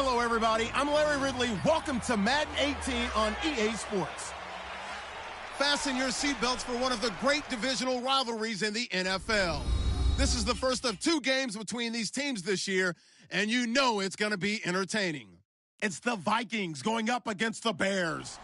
Hello, everybody. I'm Larry Ridley. Welcome to Madden 18 on EA Sports. Fasten your seatbelts for one of the great divisional rivalries in the NFL. This is the first of 2 games between these teams this year, and you know it's going to be entertaining. It's the Vikings going up against the Bears.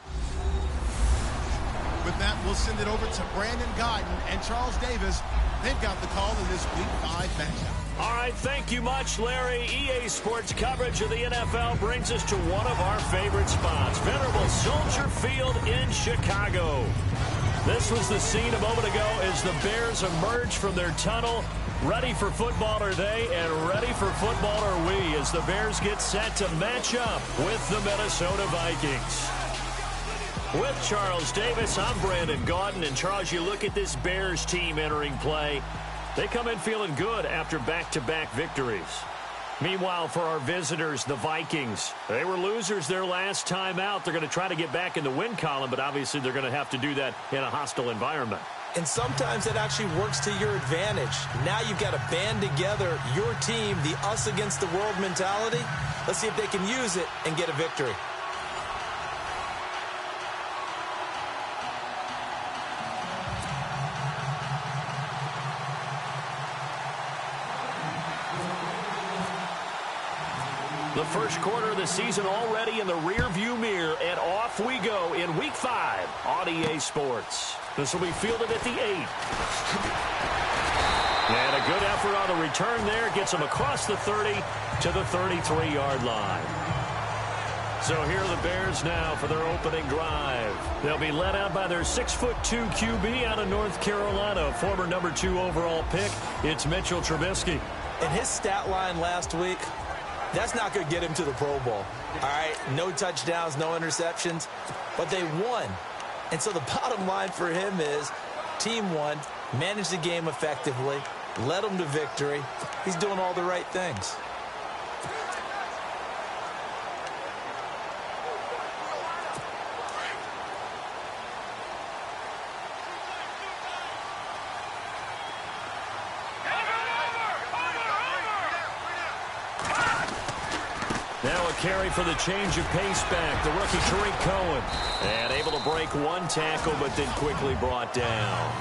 With that, we'll send it over to Brandon Godden and Charles Davis. They've got the call in this Week 5 matchup. All right, thank you much, Larry. EA Sports coverage of the NFL brings us to one of our favorite spots, venerable Soldier Field in Chicago. This was the scene a moment ago as the Bears emerged from their tunnel. Ready for football are they, and ready for football are we as the Bears get set to match up with the Minnesota Vikings. With Charles Davis, I'm Brandon Gaudin. And Charles, you look at this Bears team entering play. They come in feeling good after back-to-back victories. Meanwhile, for our visitors, the Vikings, they were losers their last time out. They're going to try to get back in the win column, but obviously they're going to have to do that in a hostile environment. And sometimes that actually works to your advantage. Now you've got to band together your team, the us against the world mentality. Let's see if they can use it and get a victory. The first quarter of the season already in the rear-view mirror, and off we go in Week 5 on EA Sports. This will be fielded at the 8. And a good effort on the return there. Gets him across the 30 to the 33-yard line. So here are the Bears now for their opening drive. They'll be led out by their 6'2" QB out of North Carolina, former number 2 overall pick. It's Mitchell Trubisky. And his stat line last week, that's not going to get him to the Pro Bowl. All right, no touchdowns, no interceptions, but they won. And so the bottom line for him is team won, managed the game effectively, led them to victory. He's doing all the right things. Now a carry for the change of pace back, the rookie Tariq Cohen. And able to break one tackle, but then quickly brought down.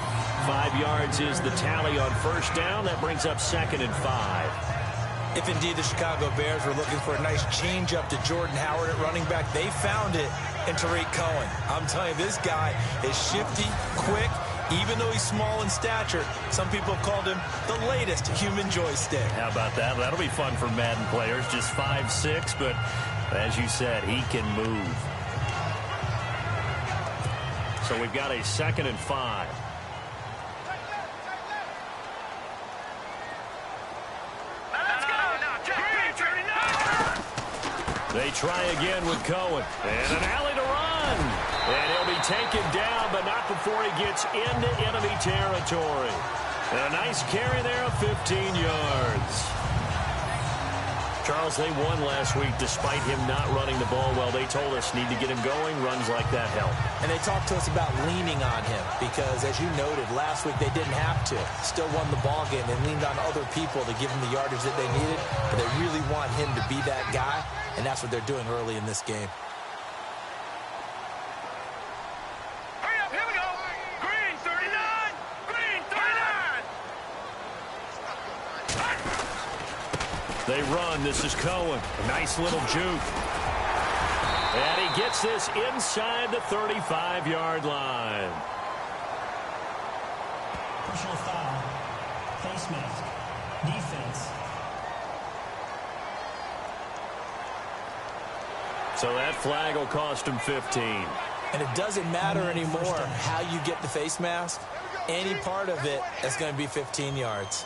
5 yards is the tally on first down. That brings up 2nd and 5. If indeed the Chicago Bears were looking for a nice change up to Jordan Howard at running back, they found it in Tariq Cohen. I'm telling you, this guy is shifty, quick. Even though he's small in stature, some people have called him the latest human joystick. How about that? That'll be fun for Madden players. Just 5'6", but as you said, he can move. So we've got a 2nd and 5. They try again with Cohen. And an alley to run. And he'll be taken down, but not before he gets into enemy territory. And a nice carry there of 15 yards. Charles, they won last week despite him not running the ball well. They told us need to get him going. Runs like that help. And they talked to us about leaning on him because, as you noted, last week they didn't have to. Still won the ball game. They leaned on other people to give him the yardage that they needed. But they really want him to be that guy, and that's what they're doing early in this game. Hurry up, here we go. Green 39. Green 39. They run. This is Cohen. A nice little juke. And he gets this inside the 35-yard line. Personal foul. Face mask. Defense. So that flag will cost him 15. And it doesn't matter anymore how you get the face mask. Any part of it is going to be 15 yards.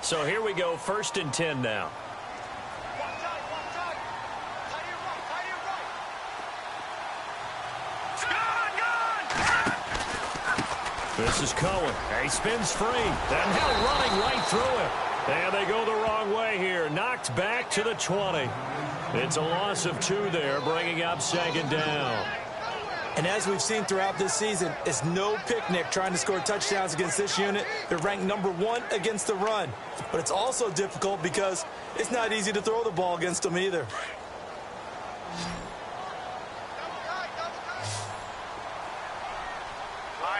So here we go, 1st and 10 now. This is Cohen. He spins free. And now running right through it. And they go the wrong way here. Knocked back to the 20. It's a loss of 2 there, bringing up 2nd down. And as we've seen throughout this season, it's no picnic trying to score touchdowns against this unit. They're ranked #1 against the run. But it's also difficult because it's not easy to throw the ball against them either.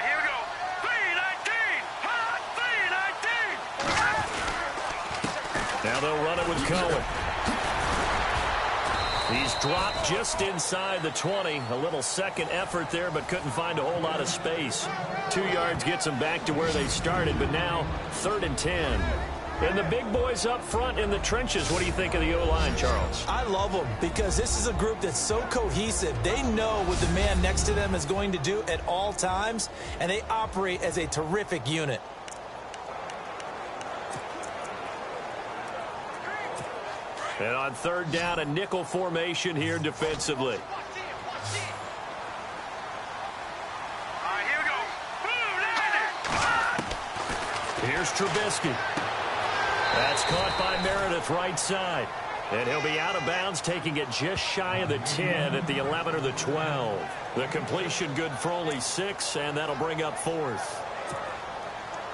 Here we go. 319. Hot 319. Now they'll run it with Cohen. He's dropped just inside the 20. A little second effort there, but couldn't find a whole lot of space. 2 yards gets them back to where they started, but now 3rd and 10. And the big boys up front in the trenches. What do you think of the O-line, Charles? I love them because this is a group that's so cohesive. They know what the man next to them is going to do at all times, and they operate as a terrific unit. And on 3rd down, a nickel formation here defensively. Here we go. Boom, Here's Trubisky. That's caught by Meredith right side. And he'll be out of bounds, taking it just shy of the 10 at the 11 or the 12. The completion good for only 6, and that'll bring up 4th.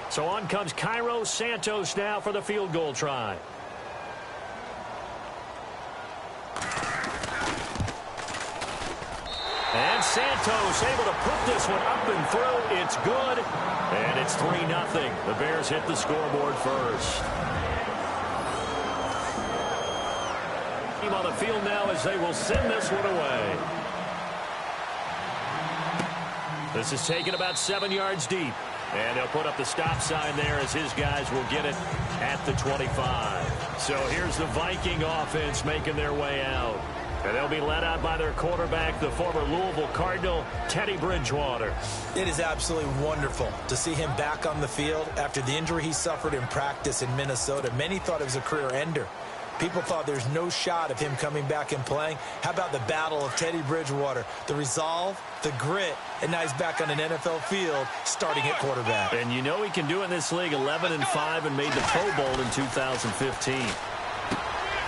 So on comes Cairo Santos now for the field goal try. And Santos able to put this one up and through. It's good. And it's 3-0. The Bears hit the scoreboard first. Team on the field now as they will send this one away. This is taken about 7 yards deep. And they'll put up the stop sign there as his guys will get it at the 25. So here's the Viking offense making their way out. And they'll be led out by their quarterback, the former Louisville Cardinal, Teddy Bridgewater. It is absolutely wonderful to see him back on the field after the injury he suffered in practice in Minnesota. Many thought it was a career ender. People thought there's no shot of him coming back and playing. How about the battle of Teddy Bridgewater? The resolve, the grit, and now he's back on an NFL field starting at quarterback. And you know he can do it in this league, 11-5, and made the Pro Bowl in 2015.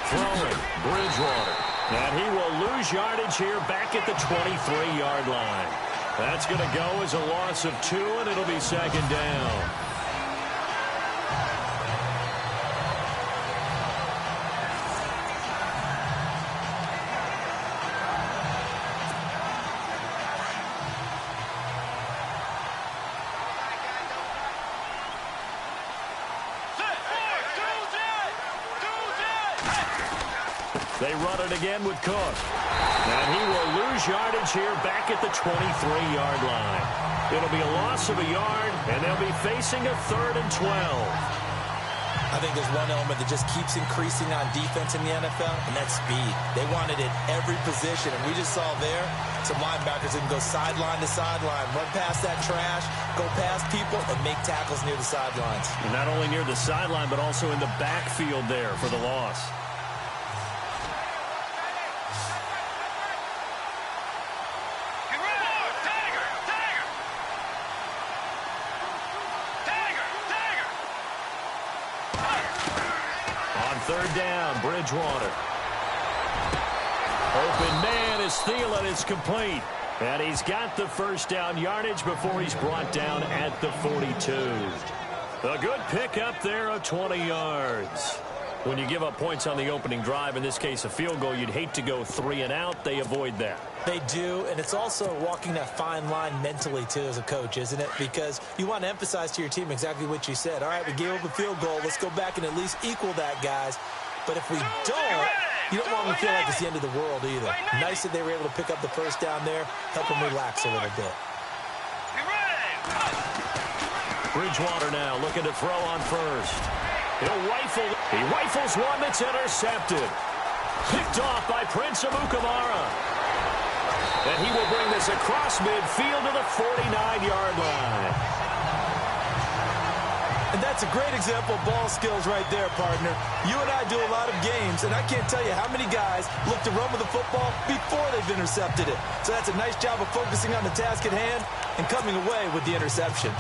Throwing, Bridgewater. And he will lose yardage here back at the 23-yard line. That's going to go as a loss of 2, and it'll be 2nd down. They run it again with Cook. And he will lose yardage here back at the 23-yard line. It'll be a loss of a yard, and they'll be facing a 3rd and 12. I think there's one element that just keeps increasing on defense in the NFL, and that's speed. They want it at every position, and we just saw there some linebackers that can go sideline to sideline, run past that trash, go past people, and make tackles near the sidelines. And not only near the sideline, but also in the backfield there for the loss. On 3rd down, Bridgewater. Open man is Thielen. It's complete. And he's got the 1st down yardage before he's brought down at the 42. A good pickup there of 20 yards. When you give up points on the opening drive, in this case a field goal, you'd hate to go 3 and out. They avoid that. They do, and it's also walking that fine line mentally, too, as a coach, isn't it? Because you want to emphasize to your team exactly what you said. All right, we gave up a field goal. Let's go back and at least equal that, guys. But if we don't, you don't want them to feel like it's the end of the world either. Nice that they were able to pick up the 1st down there, help them relax a little bit. Bridgewater now looking to throw on 1st. He'll rifle. He rifles one that's intercepted. Picked off by Prince Amukamara. And he will bring this across midfield to the 49-yard line. And that's a great example of ball skills right there, partner. You and I do a lot of games, and I can't tell you how many guys look to run with the football before they've intercepted it. So that's a nice job of focusing on the task at hand and coming away with the interception.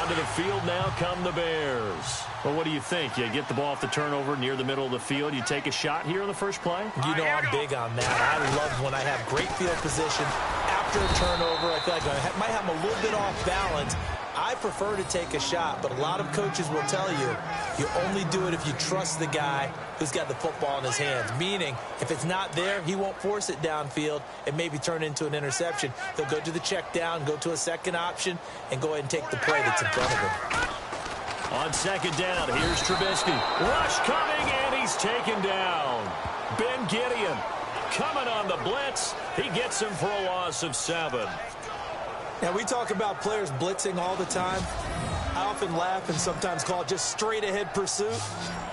Onto the field now come the Bears. Well, what do you think? You get the ball off the turnover near the middle of the field. You take a shot here on the first play? You know I'm big on that. I love when I have great field position after a turnover, I feel like I might have him a little bit off balance. I prefer to take a shot, but a lot of coaches will tell you, you only do it if you trust the guy who's got the football in his hands. Meaning, if it's not there, he won't force it downfield and maybe turn into an interception. He'll go to the check down, go to a second option, and go ahead and take the play that's in front of him. On second down, here's Trubisky. Rush coming, and he's taken down. Ben Gideon coming on the blitz. He gets him for a loss of 7. Now, we talk about players blitzing all the time. I often laugh and sometimes call it just straight-ahead pursuit.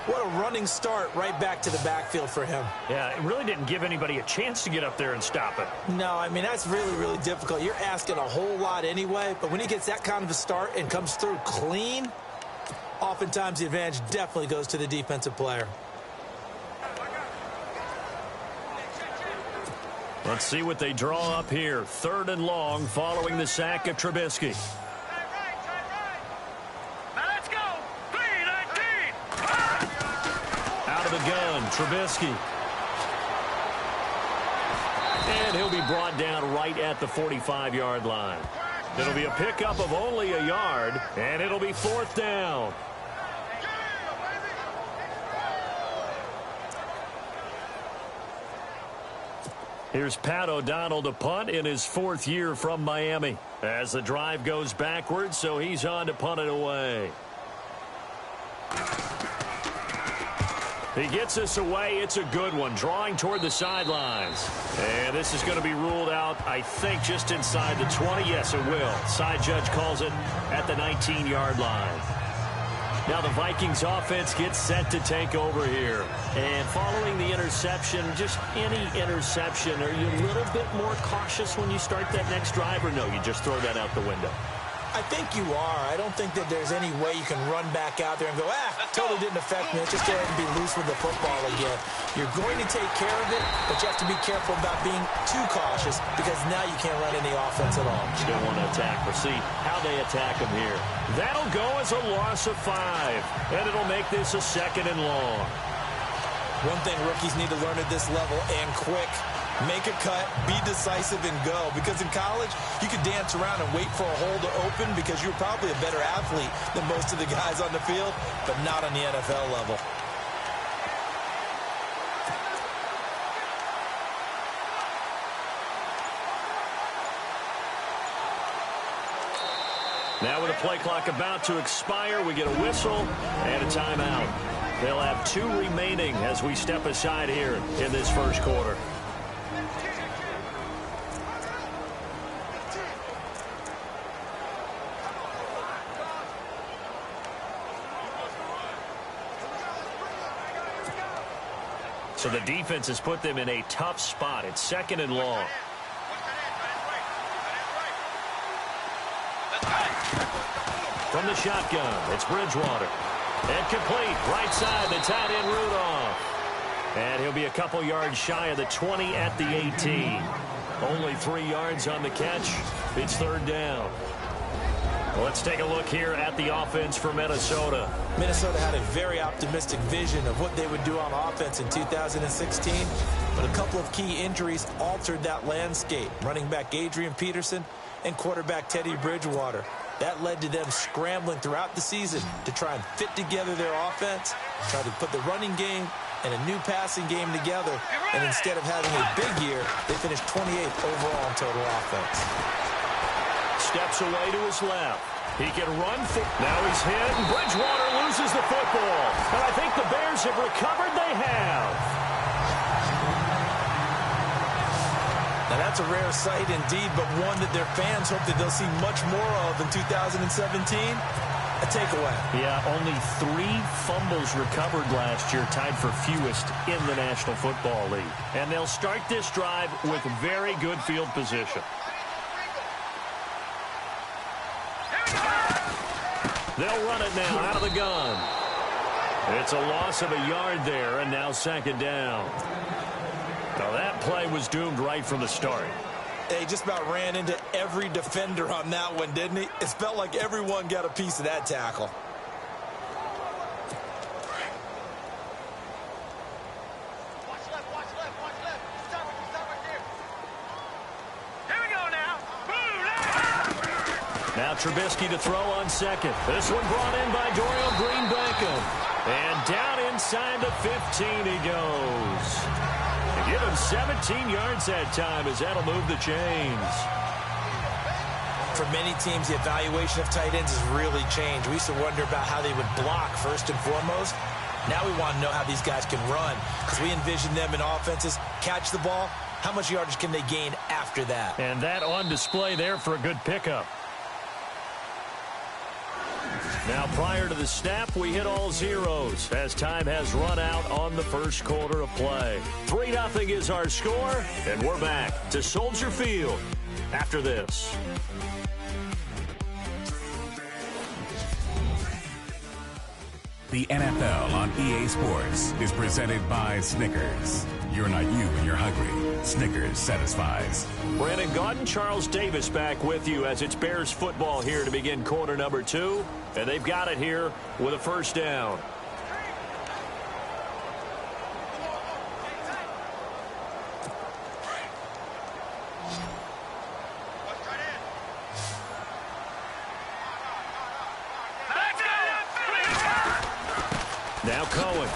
What a running start right back to the backfield for him. Yeah, it really didn't give anybody a chance to get up there and stop it. No, I mean, that's really, really difficult. You're asking a whole lot anyway, but when he gets that kind of a start and comes through clean, oftentimes the advantage definitely goes to the defensive player. Let's see what they draw up here. 3rd and long following the sack of Trubisky. Now let's go. 3-19. Out of the gun, Trubisky. And he'll be brought down right at the 45-yard line. It'll be a pickup of only a yard, and it'll be 4th down. Here's Pat O'Donnell to punt in his 4th year from Miami. As the drive goes backwards, so he's on to punt it away. He gets us away. It's a good one, drawing toward the sidelines. And this is going to be ruled out, I think, just inside the 20. Yes, it will. Side judge calls it at the 19-yard line. Now the Vikings offense gets set to take over here. And following the interception, just any interception, are you a little bit more cautious when you start that next drive, or no, you just throw that out the window? I think you are. I don't think that there's any way you can run back out there and go, totally didn't affect me. Let's just go ahead and be loose with the football again. You're going to take care of it, but you have to be careful about being too cautious because now you can't run any offense at all. Still want to attack. We'll see how they attack him here. That'll go as a loss of 5, and it'll make this a 2nd and long. One thing rookies need to learn at this level, and quick, make a cut, be decisive, and go. Because in college, you could dance around and wait for a hole to open because you're probably a better athlete than most of the guys on the field, but not on the NFL level. Now with the play clock about to expire, we get a whistle and a timeout. They'll have 2 remaining as we step aside here in this first quarter. So the defense has put them in a tough spot. It's 2nd and long. From the shotgun, it's Bridgewater. And complete, right side, the tight end Rudolph. And he'll be a couple yards shy of the 20 at the 18. Only 3 yards on the catch. It's 3rd down. Well, let's take a look here at the offense for Minnesota. Minnesota had a very optimistic vision of what they would do on offense in 2016, but a couple of key injuries altered that landscape. Running back Adrian Peterson and quarterback Teddy Bridgewater. That led to them scrambling throughout the season to try and fit together their offense, try to put the running game and a new passing game together, and instead of having a big year, they finished 28th overall in total offense. Steps away to his left. He can run. Now he's hit, and Bridgewater loses the football. And I think the Bears have recovered. They have. Now that's a rare sight indeed, but one that their fans hope that they'll see much more of in 2017. A takeaway. Yeah, only 3 fumbles recovered last year, tied for fewest in the National Football League. And they'll start this drive with very good field position. They'll run it now out of the gun. It's a loss of a yard there, and now 2nd down. Now that play was doomed right from the start. He just about ran into every defender on that one, didn't he? It felt like everyone got a piece of that tackle. Watch left, watch left, watch left. Stop right there. Here we go now. Now Trubisky to throw on second. This one brought in by Dorial Green-Beckham. And down inside the 15 he goes. To give him 17 yards that time as that'll move the chains. For many teams, the evaluation of tight ends has really changed. We used to wonder about how they would block first and foremost. Now we want to know how these guys can run because we envision them in offenses, catch the ball. How much yardage can they gain after that? And that on display there for a good pickup. Now, prior to the snap, we hit all zeros as time has run out on the first quarter of play. 3-0 is our score, and we're back to Soldier Field after this. The NFL on EA Sports is presented by Snickers. You're not you when you're hungry. Snickers satisfies. Brandon Gaudin, Charles Davis back with you as it's Bears football here to begin quarter number 2. And they've got it here with a first down. Now Cohen.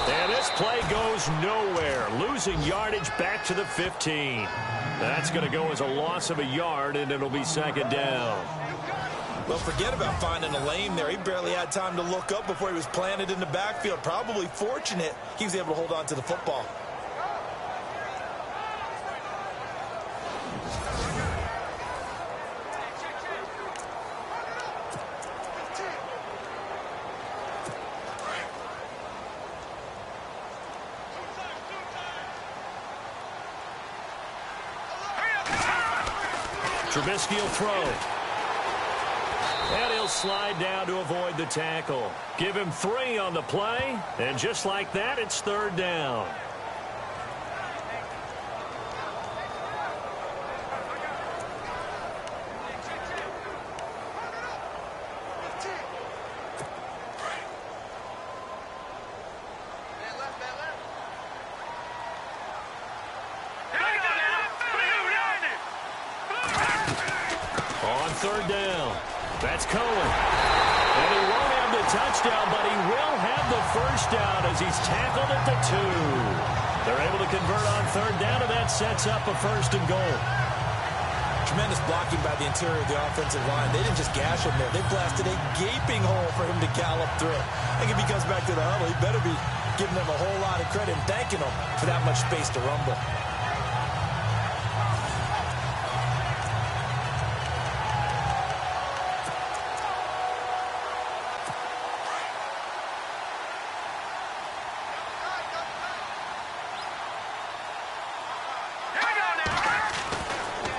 And this play goes nowhere. Losing yardage back to the 15. That's going to go as a loss of a yard, and it'll be second down. Well, forget about finding a lane there. He barely had time to look up before he was planted in the backfield. Probably fortunate he was able to hold on to the football. Trubisky will throw. And he'll slide down to avoid the tackle. Give him 3 on the play. And just like that, it's third down. On third down. That's Cohen. And he won't have the touchdown, but he will have the first down as he's tackled at the 2. They're able to convert on third down, and that sets up a first and goal. Tremendous blocking by the interior of the offensive line. They didn't just gash him there. They blasted a gaping hole for him to gallop through. I think if he comes back to the huddle, he better be giving them a whole lot of credit and thanking them for that much space to rumble.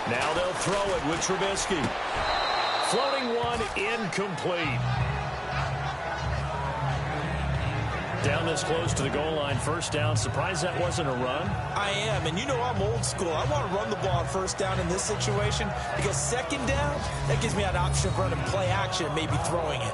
Now they'll throw it with Trubisky. Floating one, incomplete. Down this close to the goal line, first down. Surprised that wasn't a run? I am, and you know I'm old school. I want to run the ball on first down in this situation because second down, that gives me an option of running play action and maybe throwing it.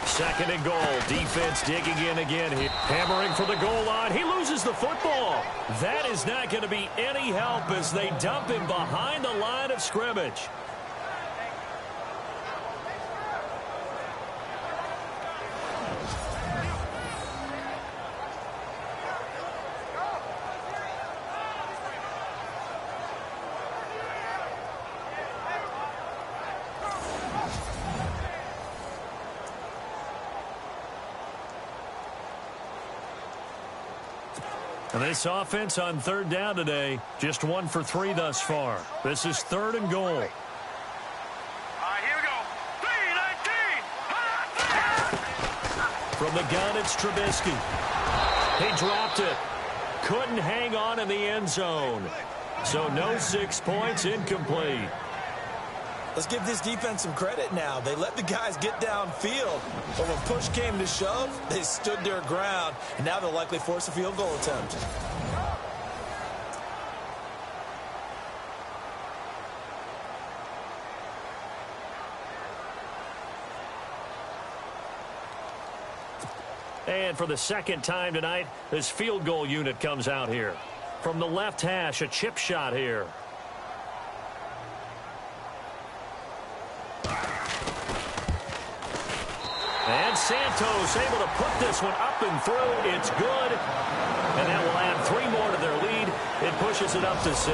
Second and goal. Defense digging in again. Hammering for the goal line. He loses the football. That is not going to be any help as they dump him behind the line of scrimmage. And this offense on third down today, just 1 for 3 thus far. This is third and goal. All right, here we go. 3-19. From the gun, it's Trubisky. He dropped it. Couldn't hang on in the end zone. So no 6 points, incomplete. Let's give this defense some credit now. They let the guys get downfield, but when push came to shove, they stood their ground, and now they'll likely force a field goal attempt. And for the second time tonight, this field goal unit comes out here. From the left hash, a chip shot here. And Santos able to put this one up and through. It's good. And that will add 3 more to their lead. It pushes it up to 6.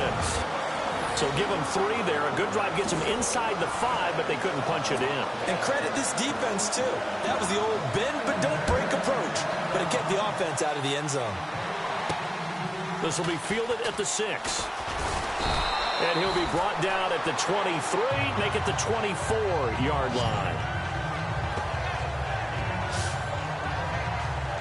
So give them 3 there. A good drive gets them inside the 5, but they couldn't punch it in. And credit this defense, too. That was the old bend but don't break approach. But it kept the offense out of the end zone. This will be fielded at the 6. And he'll be brought down at the 23, make it the 24-yard line.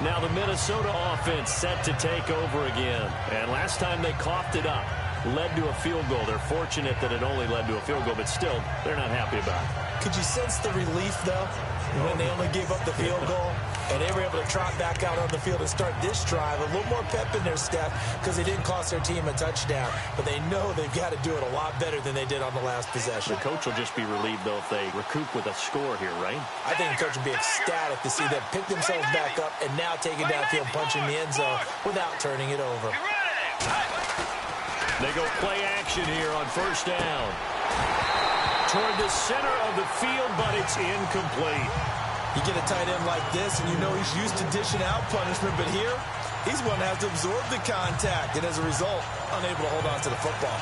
Now the Minnesota offense set to take over again. And last time they coughed it up, led to a field goal. They're fortunate that it only led to a field goal, but still, they're not happy about it. Could you sense the relief, though, when they only gave up the field goal? And they were able to trot back out on the field and start this drive. A little more pep in their step because they didn't cost their team a touchdown. But they know they've got to do it a lot better than they did on the last possession. The coach will just be relieved, though, if they recoup with a score here, right? I think the coach will be ecstatic to see them pick themselves back up and now take it downfield, punching the end zone without turning it over. They go play action here on first down. Toward the center of the field, but it's incomplete. You get a tight end like this, and you know he's used to dishing out punishment, but here, he's one that has to absorb the contact, and as a result, unable to hold on to the football.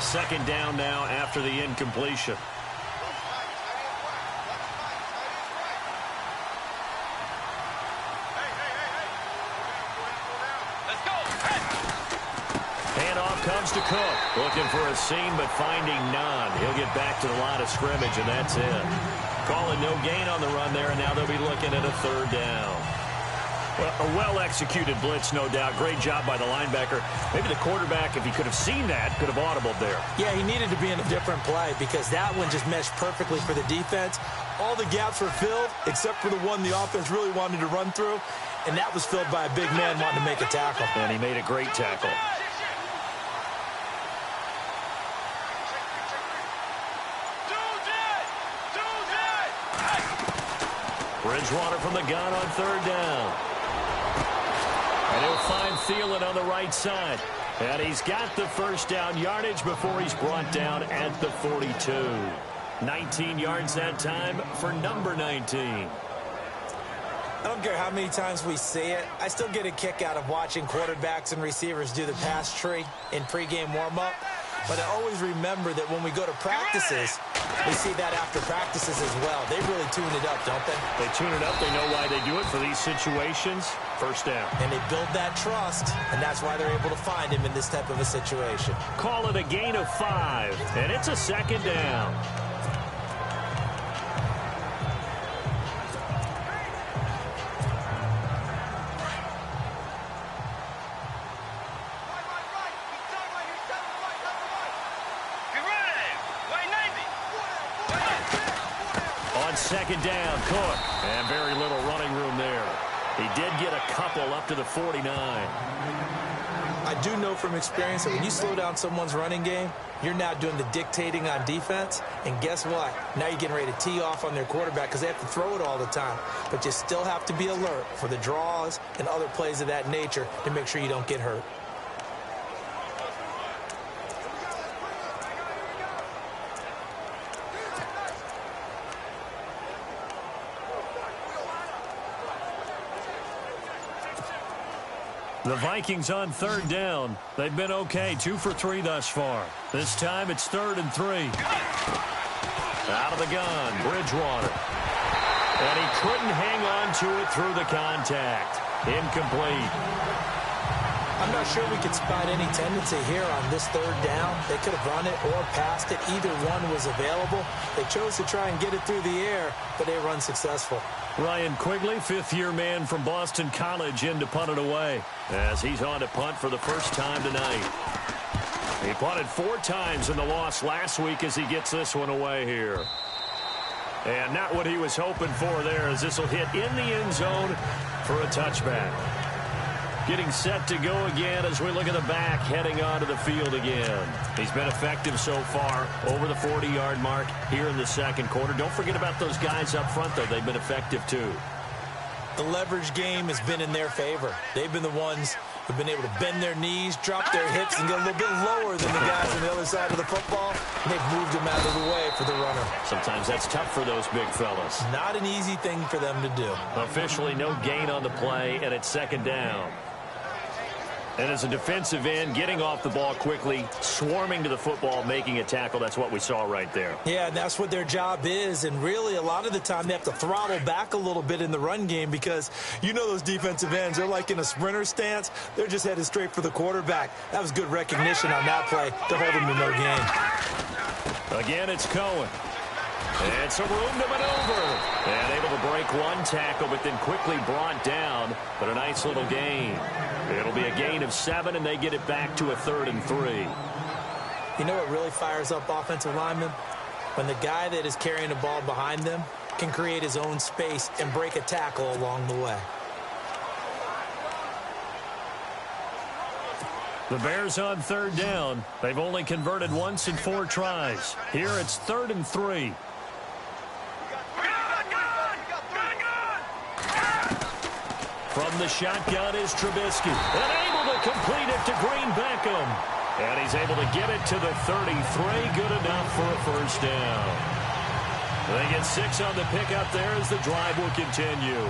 Second down now after the incompletion. Comes to Cook, looking for a seam, but finding none. He'll get back to the line of scrimmage, and that's it. Calling no gain on the run there, and now they'll be looking at a third down. Well, a well-executed blitz, no doubt. Great job by the linebacker. Maybe the quarterback, if he could have seen that, could have audibled there. Yeah, he needed to be in a different play because that one just meshed perfectly for the defense. All the gaps were filled, except for the one the offense really wanted to run through, and that was filled by a big man wanting to make a tackle. And he made a great tackle. Bridgewater from the gun on third down. And he'll find Thielen on the right side. And he's got the first down yardage before he's brought down at the 42. 19 yards that time for number 19. I don't care how many times we see it. I still get a kick out of watching quarterbacks and receivers do the pass tree in pregame warm-up. But I always remember that when we go to practices, we see that after practices as well. They really tune it up, don't they? They tune it up. They know why they do it for these situations. First down. And they build that trust, and that's why they're able to find him in this type of a situation. Call it a gain of 5, and it's a second down. Second down, Cook, and very little running room there. He did get a couple up to the 49. I do know from experience that when you slow down someone's running game, you're now doing the dictating on defense, and guess what? Now you're getting ready to tee off on their quarterback because they have to throw it all the time. But you still have to be alert for the draws and other plays of that nature to make sure you don't get hurt. The Vikings on third down. They've been okay, 2 for 3 thus far. This time it's 3rd and 3. Out of the gun, Bridgewater. And he couldn't hang on to it through the contact. Incomplete. I'm not sure we could spot any tendency here on this third down. They could have run it or passed it. Either one was available. They chose to try and get it through the air, but they were unsuccessful. Ryan Quigley, fifth-year man from Boston College, in to punt it away as he's on to punt for the first time tonight. He punted 4 times in the loss last week as he gets this one away here. And not what he was hoping for there, as this will hit in the end zone for a touchback. Getting set to go again as we look at the back, heading onto the field again. He's been effective so far, over the 40-yard mark here in the second quarter. Don't forget about those guys up front, though. They've been effective, too. The leverage game has been in their favor. They've been the ones who've been able to bend their knees, drop their hips, and get a little bit lower than the guys on the other side of the football. And they've moved them out of the way for the runner. Sometimes that's tough for those big fellas. Not an easy thing for them to do. Officially no gain on the play, and it's second down. And as a defensive end, getting off the ball quickly, swarming to the football, making a tackle, that's what we saw right there. Yeah, and that's what their job is. And really, a lot of the time, they have to throttle back a little bit in the run game because you know those defensive ends, they're like in a sprinter stance. They're just headed straight for the quarterback. That was good recognition on that play to hold them to no gain. Again, it's Cohen. And some room to maneuver. And able to break one tackle, but then quickly brought down. But a nice little gain. It'll be a gain of 7, and they get it back to a 3rd and 3. You know what really fires up offensive linemen? When the guy that is carrying the ball behind them can create his own space and break a tackle along the way. The Bears on 3rd down. They've only converted once in 4 tries. Here it's 3rd and 3. From the shotgun is Trubisky. And able to complete it to Green Beckham. And he's able to get it to the 33. Good enough for a first down. They get 6 on the pickup there as the drive will continue.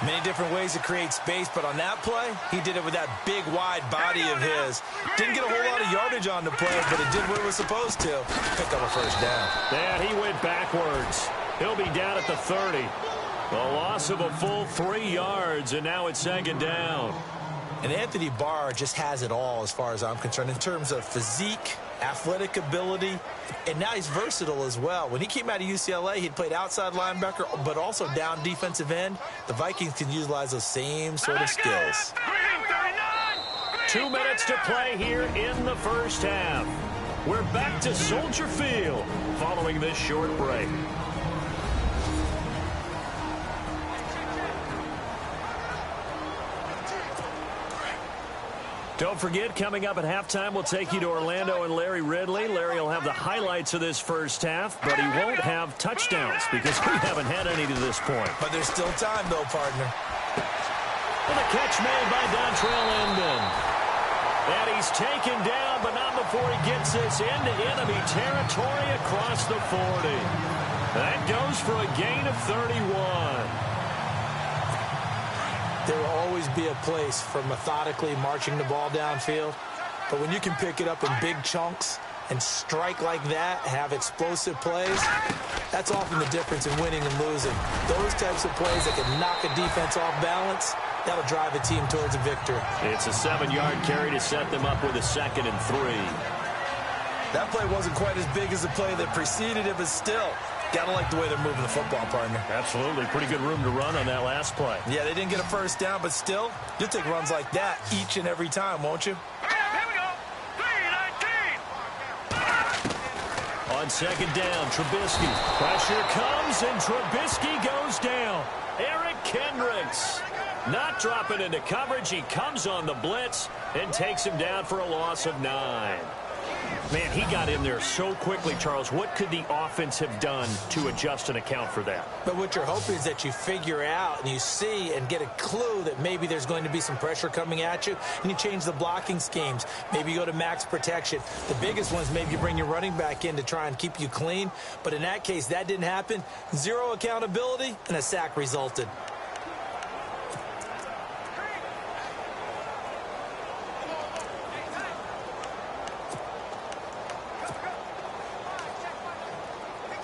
Many different ways to create space, but on that play, he did it with that big, wide body of his. Didn't get a whole lot of yardage on the play, but it did what it was supposed to. Pick up a first down. And he went backwards. He'll be down at the 30. A loss of a full 3 yards, and now it's second down. And Anthony Barr just has it all as far as I'm concerned in terms of physique, athletic ability, and now he's versatile as well. When he came out of UCLA, he'd played outside linebacker, but also down defensive end. The Vikings can utilize those same sort of skills. 2 minutes to play here in the first half. We're back to Soldier Field following this short break. Don't forget, coming up at halftime, we'll take you to Orlando and Larry Ridley. Larry will have the highlights of this first half, but he won't have touchdowns because we haven't had any to this point. But there's still time, though, partner. And a catch made by Dontrell Linden. And he's taken down, but not before he gets this into enemy territory across the 40. That goes for a gain of 31. There will always be a place for methodically marching the ball downfield. But when you can pick it up in big chunks and strike like that, have explosive plays, that's often the difference in winning and losing. Those types of plays that can knock a defense off balance, that'll drive a team towards a victory. It's a 7-yard carry to set them up with a 2nd and 3. That play wasn't quite as big as the play that preceded it, but still, gotta like the way they're moving the football, partner. Absolutely. Pretty good room to run on that last play. Yeah, they didn't get a first down, but still, you'll take runs like that each and every time, won't you? Here we go. 3-19. On 2nd down, Trubisky. Pressure comes, and Trubisky goes down. Eric Kendricks not dropping into coverage. He comes on the blitz and takes him down for a loss of 9. Man, he got in there so quickly, Charles. What could the offense have done to adjust and account for that? But what you're hoping is that you figure out and you see and get a clue that maybe there's going to be some pressure coming at you, and you change the blocking schemes. Maybe you go to max protection. The biggest one is maybe you bring your running back in to try and keep you clean. But in that case, that didn't happen. 0 accountability, and a sack resulted.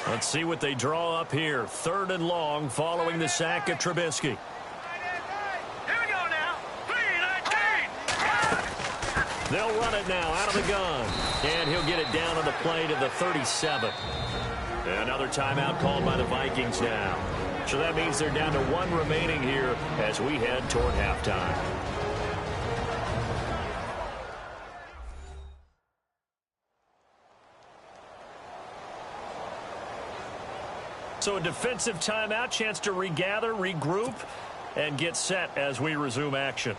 Let's see what they draw up here. 3rd and long following the sack of Trubisky. Here we go now. 3-19. They'll run it now out of the gun. And he'll get it down on the play to the 37. Another timeout called by the Vikings now. So that means they're down to 1 remaining here as we head toward halftime. So a defensive timeout, chance to regather, regroup, and get set as we resume action.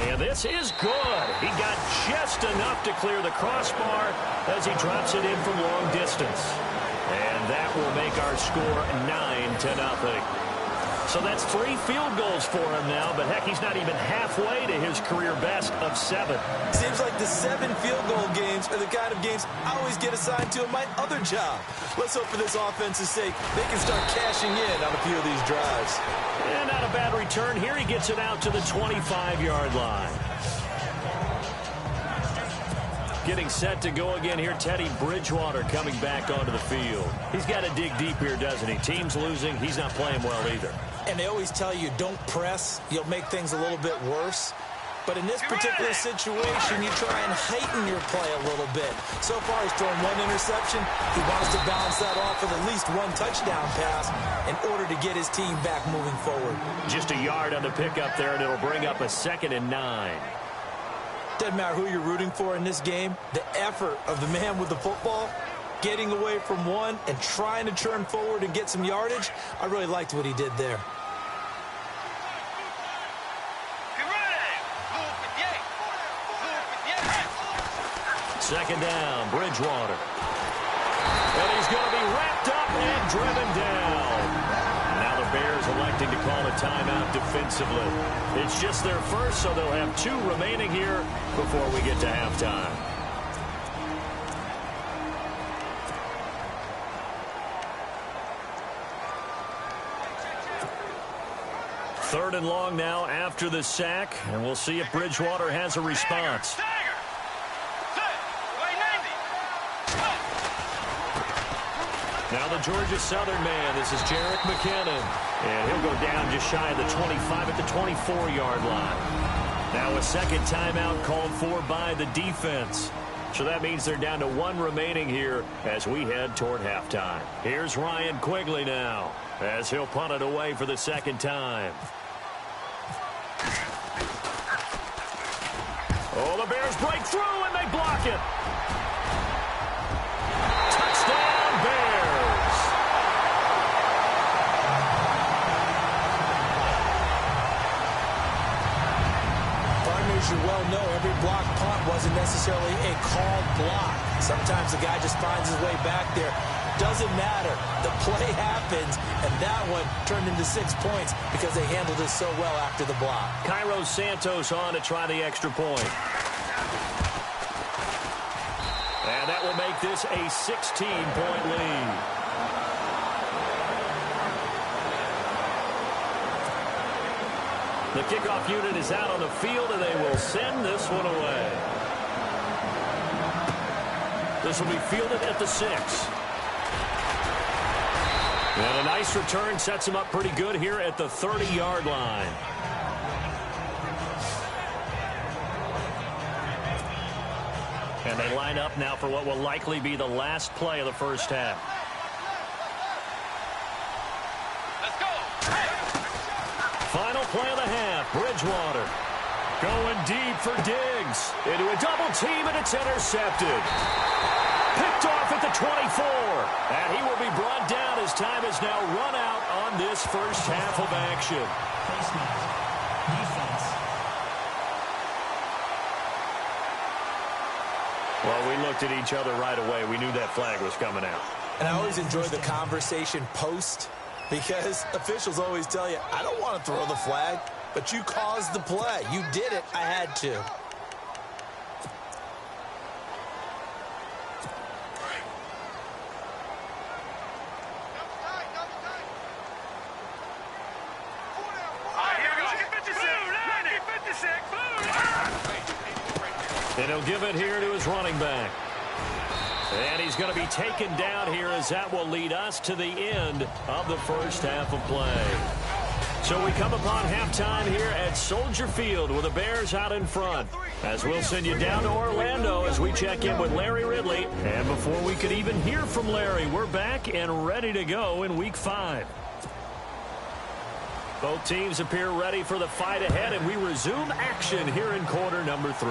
And this is good. He got just enough to clear the crossbar as he drops it in from long distance. And that will make our score 9-0. So that's 3 field goals for him now, but heck, he's not even halfway to his career best of 7. Seems like the 7 field goal games are the kind of games I always get assigned to in my other job. Let's hope for this offense's sake they can start cashing in on a few of these drives. And not a bad return here. He gets it out to the 25-yard line. Getting set to go again here, Teddy Bridgewater coming back onto the field. He's got to dig deep here, doesn't he? Team's losing. He's not playing well either. And they always tell you, don't press. You'll make things a little bit worse. But in this particular situation, you try and heighten your play a little bit. So far, he's thrown 1 interception. He wants to balance that off with at least 1 touchdown pass in order to get his team back moving forward. Just a yard on the pickup there, and it'll bring up a 2nd and 9. Doesn't matter who you're rooting for in this game. The effort of the man with the football, getting away from one and trying to turn forward and get some yardage, I really liked what he did there. Second down, Bridgewater. And he's going to be wrapped up and driven down. Now the Bears electing to call a timeout defensively. It's just their first, so they'll have 2 remaining here before we get to halftime. Third and long now after the sack, and we'll see if Bridgewater has a response. Now the Georgia Southern man, this is Jerick McKinnon. And he'll go down just shy of the 25 at the 24-yard line. Now a second timeout called for by the defense. So that means they're down to 1 remaining here as we head toward halftime. Here's Ryan Quigley now as he'll punt it away for the 2nd time. Oh, the Bears break through and they block it. Touchdown, Bears. Partners, you well know every block punt wasn't necessarily a called block. Sometimes the guy just finds his way back there. Doesn't matter. The play happens, and that one turned into 6 points because they handled it so well after the block. Cairo Santos on to try the extra point. And that will make this a 16-point lead. The kickoff unit is out on the field, and they will send this one away. This will be fielded at the 6. And a nice return sets him up pretty good here at the 30-yard line. And they line up now for what will likely be the last play of the first half. Let's go. Final play of the half, Bridgewater. Going deep for Diggs. Into a double team, and it's intercepted. Picked off at the 24. And he will be brought down as time has now run out on this first half of action. Face mask. Defense. Well, we looked at each other right away. We knew that flag was coming out. And I always enjoy the conversation post because officials always tell you, I don't want to throw the flag, but you caused the play. You did it. I had to. And he'll give it here to his running back. And he's going to be taken down here as that will lead us to the end of the first half of play. So we come upon halftime here at Soldier Field with the Bears out in front. As we'll send you down to Orlando as we check in with Larry Ridley. And before we could even hear from Larry, we're back and ready to go in Week 5. Both teams appear ready for the fight ahead, and we resume action here in quarter number 3.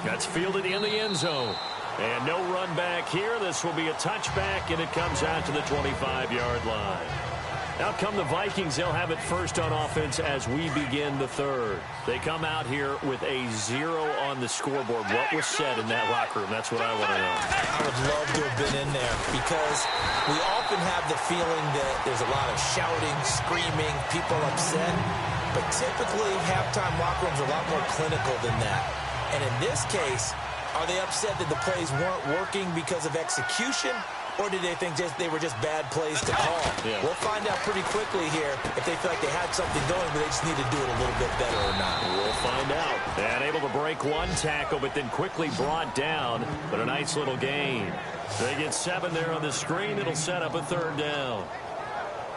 That's fielded in the end zone. And no run back here. This will be a touchback, and it comes out to the 25-yard line. Out come the Vikings. They'll have it first on offense as we begin the third. They come out here with a 0 on the scoreboard. What was said in that locker room? That's what I want to know. I would love to have been in there because we often have the feeling that there's a lot of shouting, screaming, people upset. But typically, halftime locker rooms are a lot more clinical than that. And in this case, are they upset that the plays weren't working because of execution? Or did they think they were just bad plays to call? Yeah. We'll find out pretty quickly here if they feel like they had something going, but they just need to do it a little bit better or not. We'll find out. And able to break one tackle, but then quickly brought down. But a nice little gain. They get 7 there on the screen. It'll set up a third down.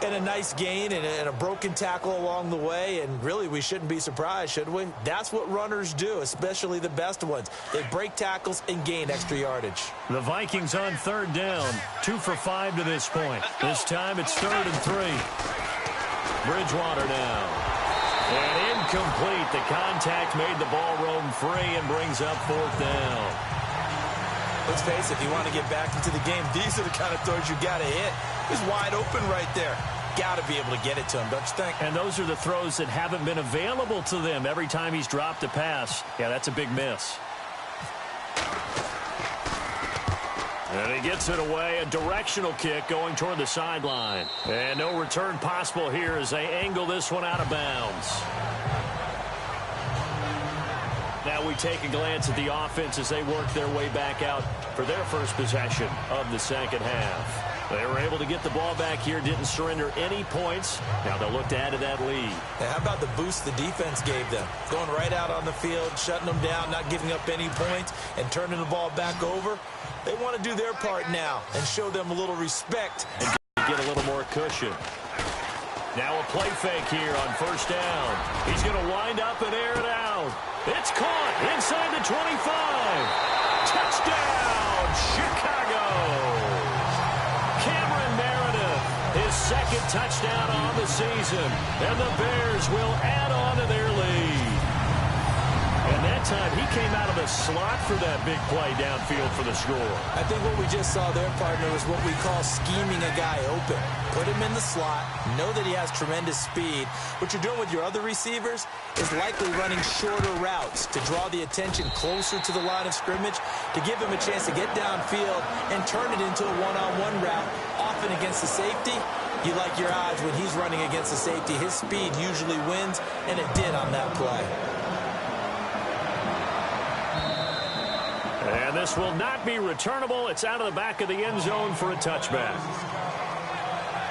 And a nice gain and a broken tackle along the way. And really, we shouldn't be surprised, should we? That's what runners do, especially the best ones. They break tackles and gain extra yardage. The Vikings on third down. 2 for 5 to this point. This time it's 3rd and 3. Bridgewater now. And incomplete. The contact made the ball roam free and brings up 4th down. Let's face it, if you want to get back into the game, these are the kind of throws you got to hit. He's wide open right there. Got to be able to get it to him, don't you think? And those are the throws that haven't been available to them every time he's dropped a pass. Yeah, that's a big miss. And he gets it away. A directional kick going toward the sideline. And no return possible here as they angle this one out of bounds. Now we take a glance at the offense as they work their way back out for their first possession of the second half. They were able to get the ball back here, didn't surrender any points. Now they'll look to add to that lead. Now, how about the boost the defense gave them? Going right out on the field, shutting them down, not giving up any points, and turning the ball back over. They want to do their part now and show them a little respect. And get a little more cushion. Now a play fake here on first down. He's going to wind up and air it out. It's caught inside the 25. Touchdown, Chicago. His second touchdown on the season, and the Bears will add on to their lead. And that time, he came out of the slot for that big play downfield for the score. I think what we just saw there, partner, is what we call scheming a guy open. Put him in the slot, know that he has tremendous speed. What you're doing with your other receivers is likely running shorter routes to draw the attention closer to the line of scrimmage, to give him a chance to get downfield and turn it into a one-on-one route, often against the safety. You like your odds when he's running against the safety. His speed usually wins, and it did on that play. And this will not be returnable. It's out of the back of the end zone for a touchback.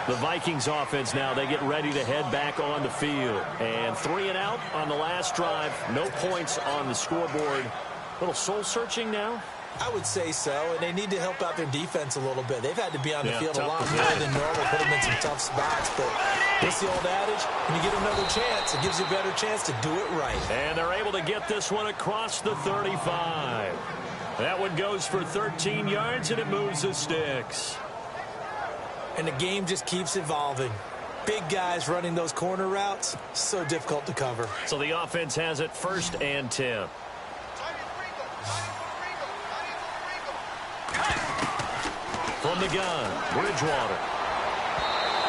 The Vikings offense now, they get ready to head back on the field. And 3 and out on the last drive. No points on the scoreboard. A little soul-searching now. I would say so, and they need to help out their defense a little bit. They've had to be on the field a lot more than normal, put them in some tough spots. But it's the old adage, when you get another chance, it gives you a better chance to do it right. And they're able to get this one across the 35. That one goes for 13 yards, and it moves the sticks. And the game just keeps evolving. Big guys running those corner routes, so difficult to cover. So the offense has it 1st and 10. From the gun, Bridgewater.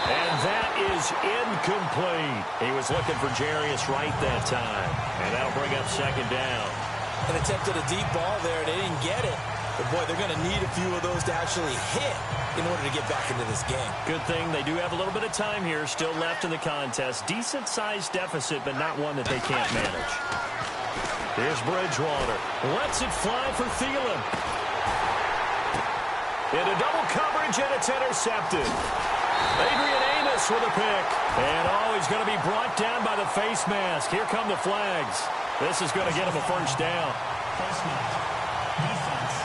And that is incomplete. He was looking for Jarius Wright that time. And that'll bring up 2nd down. An attempt at a deep ball there. They didn't get it. But, boy, they're going to need a few of those to actually hit in order to get back into this game. Good thing they do have a little bit of time here still left in the contest. Decent-sized deficit, but not one that they can't manage. Here's Bridgewater. Lets it fly for Thielen. Into double coverage, and it's intercepted. Adrian Amos with a pick. And, he's going to be brought down by the face mask. Here come the flags. This is going to get him a 1st down. Face mask. Defense.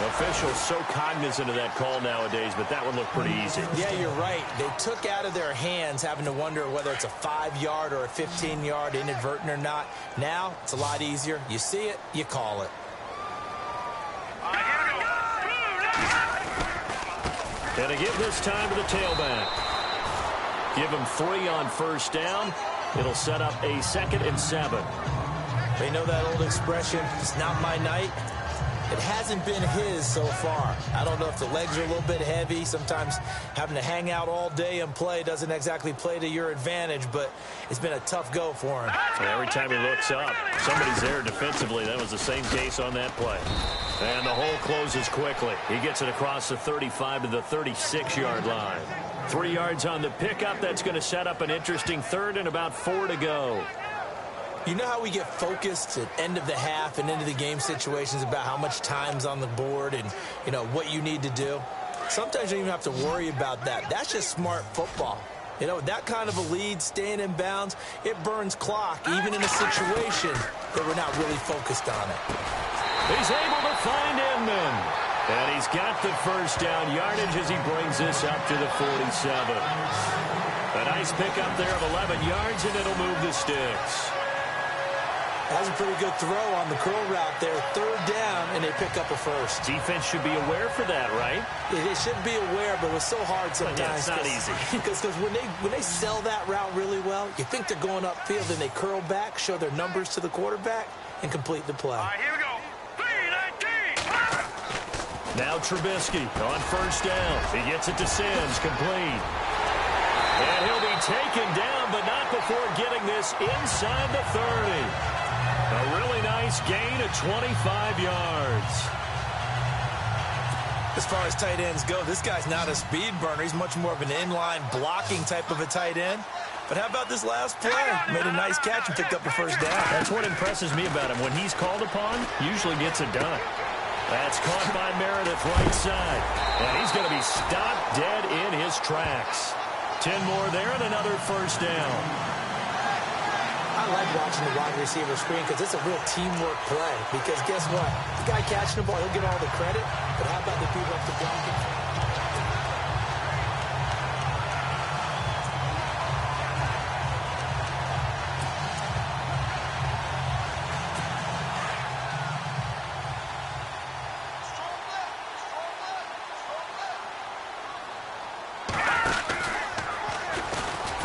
Officials so cognizant of that call nowadays, but that one looked pretty easy. Yeah, you're right. They took out of their hands having to wonder whether it's a 5-yard or a 15-yard inadvertent or not. Now, it's a lot easier. You see it, you call it. And to give this time to the tailback. Give him 3 on first down. It'll set up a 2nd and 7. They know that old expression, it's not my night. It hasn't been his so far. I don't know if the legs are a little bit heavy. Sometimes having to hang out all day and play doesn't exactly play to your advantage, but it's been a tough go for him. And every time he looks up, somebody's there defensively. That was the same case on that play. And the hole closes quickly. He gets it across the 35 to the 36-yard line. 3 yards on the pickup. That's going to set up an interesting 3rd and about 4 to go. You know how we get focused at end of the half and into the game situations about how much time's on the board and, you know, what you need to do? Sometimes you don't even have to worry about that. That's just smart football. You know, that kind of a lead, staying in bounds, it burns clock, even in a situation that we're not really focused on it. He's able to find Inman. And he's got the first down yardage as he brings this up to the 47. A nice pickup there of 11 yards, and it'll move the sticks. That was a pretty good throw on the curl route there. 3rd down, and they pick up a first. Defense should be aware for that, right? They should be aware, but it's so hard sometimes. Yeah, it's not easy. Because when they sell that route really well, you think they're going upfield, and they curl back, show their numbers to the quarterback, and complete the play. All right, here we go. 3-19. Now Trubisky on first down. He gets it to Sims, complete. And he'll be taken down, but not before getting this inside the 30. A really nice gain of 25 yards. As far as tight ends go, this guy's not a speed burner. He's much more of an inline blocking type of a tight end. But how about this last play? Made a nice catch and picked up a first down. That's what impresses me about him. When he's called upon, usually gets it done. That's caught by Meredith right side. And he's going to be stopped dead in his tracks. 10 more there and another first down. I like watching the wide receiver screen because it's a real teamwork play. Because guess what? The guy catching the ball, he'll get all the credit. But how about the people up to blocking?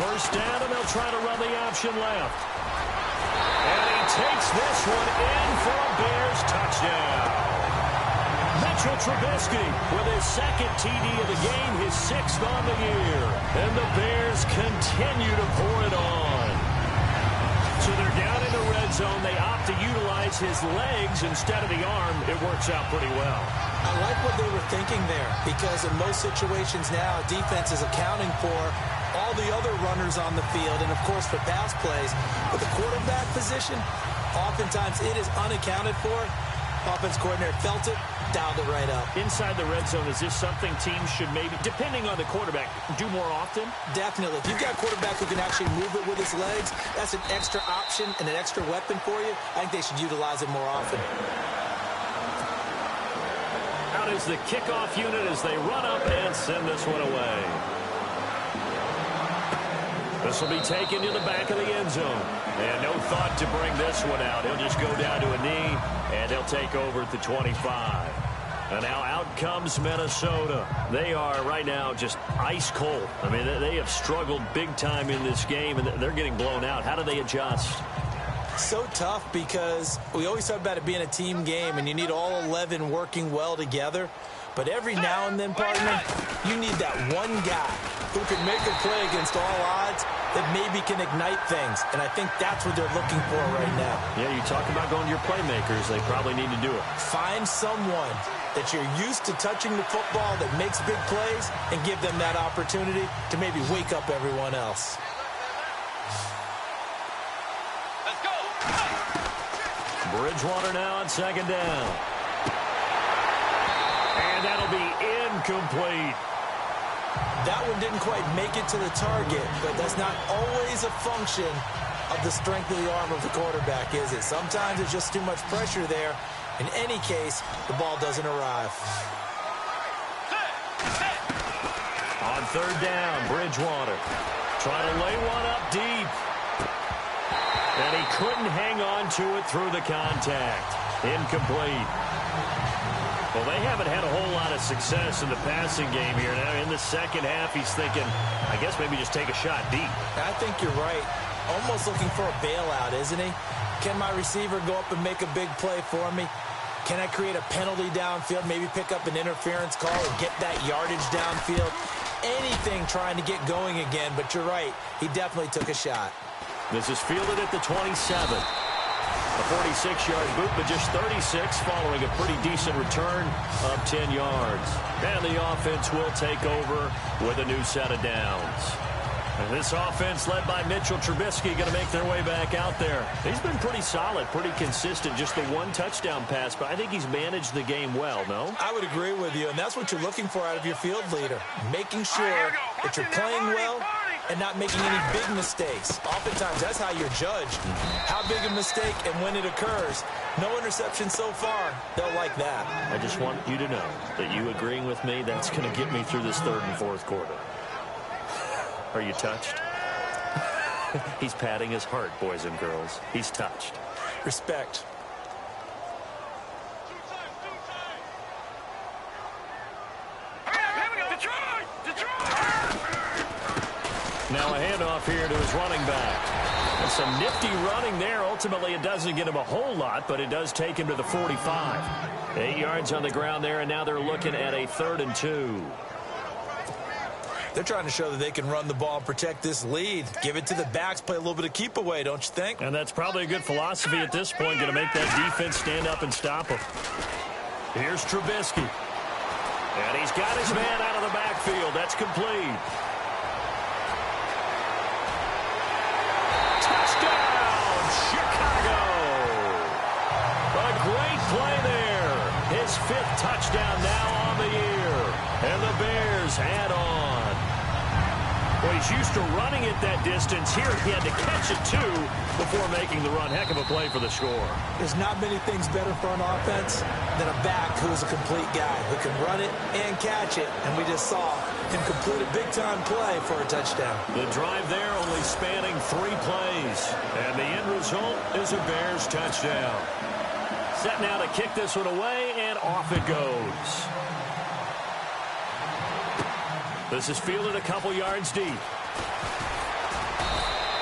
First down, and they'll try to run the option left. And he takes this one in for a Bears touchdown. Mitchell Trubisky with his 2nd TD of the game, his 6th on the year. And the Bears continue to pour it on. So they're down in the red zone. They opt to utilize his legs instead of the arm. It works out pretty well. I like what they were thinking there because in most situations now, defense is accounting for all the other runners on the field and, of course, for pass plays. But the quarterback position, oftentimes it is unaccounted for. Offense coordinator felt it, dialed it right up. Inside the red zone, is this something teams should maybe, depending on the quarterback, do more often? Definitely. If you've got a quarterback who can actually move it with his legs, that's an extra option and an extra weapon for you. I think they should utilize it more often. Out is the kickoff unit as they run up and send this one away. This will be taken to the back of the end zone. And no thought to bring this one out. He'll just go down to a knee, and they'll take over at the 25. And now out comes Minnesota. They are right now just ice cold. I mean, they have struggled big time in this game, and they're getting blown out. How do they adjust? So tough because we always talk about it being a team game, and you need all 11 working well together. But every now and then, partner, you need that one guy who can make a play against all odds that maybe can ignite things. And I think that's what they're looking for right now. Yeah, you talk about going to your playmakers. They probably need to do it. Find someone that you're used to touching the football that makes big plays and give them that opportunity to maybe wake up everyone else. Let's go. Bridgewater now on 2nd down. And that'll be incomplete. That one didn't quite make it to the target, but that's not always a function of the strength of the arm of the quarterback, is it? Sometimes it's just too much pressure there, In any case, the ball doesn't arrive. On third down, Bridgewater trying to lay one up deep. And he couldn't hang on to it through the contact. Incomplete. Well, they haven't had a whole lot of success in the passing game here. Now, in the second half, he's thinking, I guess maybe just take a shot deep. I think you're right. Almost looking for a bailout, isn't he? Can my receiver go up and make a big play for me? Can I create a penalty downfield, maybe pick up an interference call and get that yardage downfield? Anything trying to get going again, but you're right. He definitely took a shot. This is fielded at the 27. A 46-yard boot, but just 36 following a pretty decent return of 10 yards. And the offense will take over with a new set of downs. And this offense led by Mitchell Trubisky going to make their way back out there. He's been pretty solid, pretty consistent. Just the one touchdown pass, but I think he's managed the game well, no? I would agree with you, and that's what you're looking for out of your field leader. Making sure that you're playing well and not making any big mistakes. Oftentimes, that's how you're judged. How big a mistake and when it occurs. No interception so far. They'll like that. I just want you to know that you agreeing with me, that's going to get me through this third and fourth quarter. Are you touched? He's patting his heart, boys and girls. He's touched. Respect. Now a handoff here to his running back. And some nifty running there. Ultimately, it doesn't get him a whole lot, but it does take him to the 45. 8 yards on the ground there, and now they're looking at a 3rd and 2. They're trying to show that they can run the ball and protect this lead. Give it to the backs, play a little bit of keep away, don't you think? And that's probably a good philosophy at this point, going to make that defense stand up and stop him. Here's Trubisky. And he's got his man out of the backfield. That's complete. Touchdown, Chicago. A great play there. His 5th touchdown now on the year. And the Bears add on. Well, he's used to running it that distance. Here he had to catch it, too, before making the run. Heck of a play for the score. There's not many things better for an offense than a back who's a complete guy who can run it and catch it. And we just saw him complete a big-time play for a touchdown. The drive there only spanning 3 plays. And the end result is a Bears touchdown. Set now to kick this one away, and off it goes. This is fielded a couple yards deep.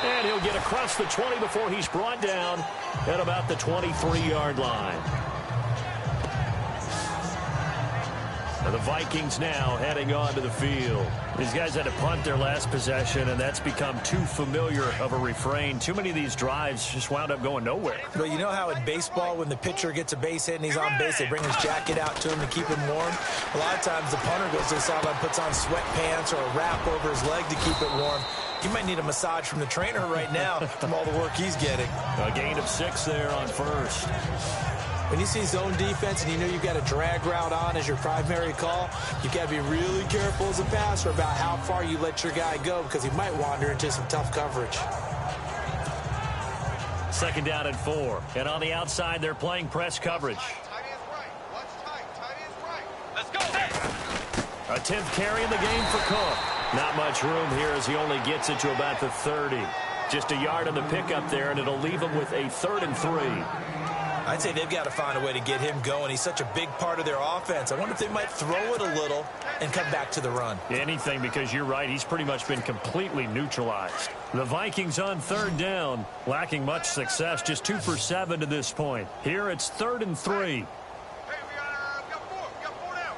And he'll get across the 20 before he's brought down at about the 23-yard line. And the Vikings now heading onto the field. These guys had to punt their last possession, and that's become too familiar of a refrain. Too many of these drives just wound up going nowhere. Well, you know how in baseball, when the pitcher gets a base hit and he's on base, they bring his jacket out to him to keep him warm? A lot of times the punter goes to the sideline, puts on sweatpants or a wrap over his leg to keep it warm. You might need a massage from the trainer right now from all the work he's getting. A gain of 6 there on first. When you see zone defense and you know you've got a drag route on as your primary call, you've got to be really careful as a passer about how far you let your guy go because he might wander into some tough coverage. 2nd down and 4. And on the outside, they're playing press coverage. Let's go. A 10th carry in the game for Cook. Not much room here as he only gets it to about the 30. Just a yard on the pickup there, and it'll leave him with a 3rd and 3. I'd say they've got to find a way to get him going. He's such a big part of their offense. I wonder if they might throw it a little and come back to the run. Anything, because you're right. He's pretty much been completely neutralized. The Vikings on 3rd down, lacking much success, just 2 for 7 to this point. Here it's 3rd and 3. Hey, we got 4 now.